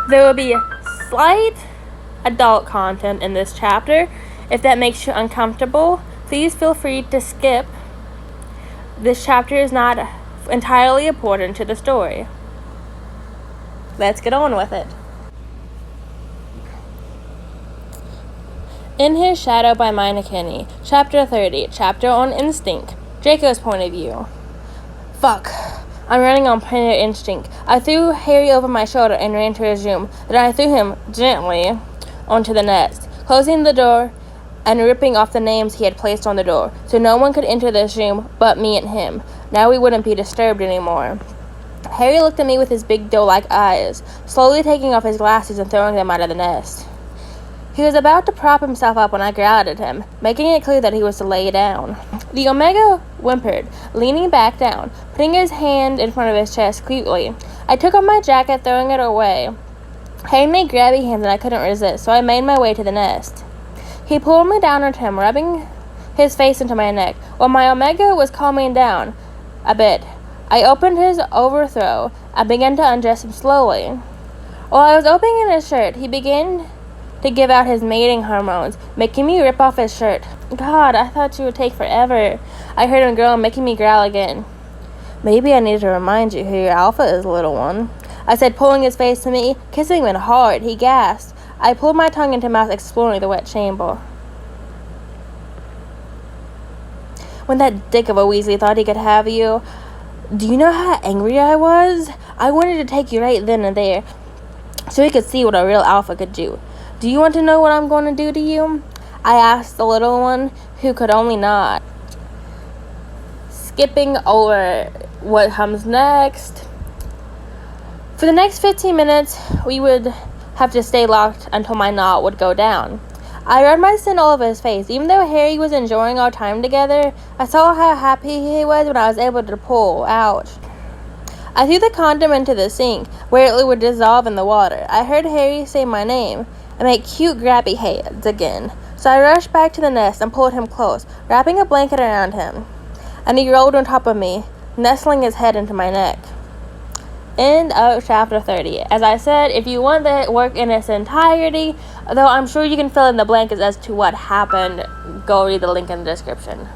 There will be slight adult content in this chapter. If that makes you uncomfortable, please feel free to skip. This chapter is not entirely important to the story. Let's get on with it. In His Shadow by meniekeime, Chapter 30, Chapter on Instinct, Draco's point of view. Fuck. I'm running on pure instinct. I threw Harry over my shoulder and ran to his room. Then I threw him gently onto the nest, closing the door and ripping off the names he had placed on the door, so no one could enter this room but me and him. Now we wouldn't be disturbed anymore. Harry looked at me with his big doe-like eyes, slowly taking off his glasses and throwing them out of the nest. He was about to prop himself up when I growled at him, making it clear that he was to lay down. The Omega whimpered, leaning back down, putting his hand in front of his chest cutely. I took off my jacket, throwing it away. Harry made grabby hands and I couldn't resist, so I made my way to the nest. He pulled me down onto him, rubbing his face into my neck, while my Omega was calming down a bit. I opened his overthrow and began to undress him slowly. While I was opening his shirt, he began to give out his mating hormones, making me rip off his shirt. God, I thought you would take forever. I heard him groan, making me growl again. Maybe I need to remind you who your alpha is, little one, I said, pulling his face to me, kissing him hard. He gasped. I pulled my tongue into mouth, exploring the wet chamber. When that dick of a Weasley thought he could have you, do you know how angry I was? I wanted to take you right then and there, so he could see what a real alpha could do. Do you want to know what I'm going to do to you? I asked the little one, who could only nod. Skipping over what comes next. For the next 15 minutes, we would have to stay locked until my knot would go down. I read my sin all over his face. Even though Harry was enjoying our time together, I saw how happy he was when I was able to pull out. I threw the condom into the sink, where it would dissolve in the water. I heard Harry say my name and make cute grabby hands again. So I rushed back to the nest and pulled him close, wrapping a blanket around him. And he rolled on top of me, nestling his head into my neck. End of chapter 30. As I said, if you want the work in its entirety, though I'm sure you can fill in the blanks as to what happened, go read the link in the description.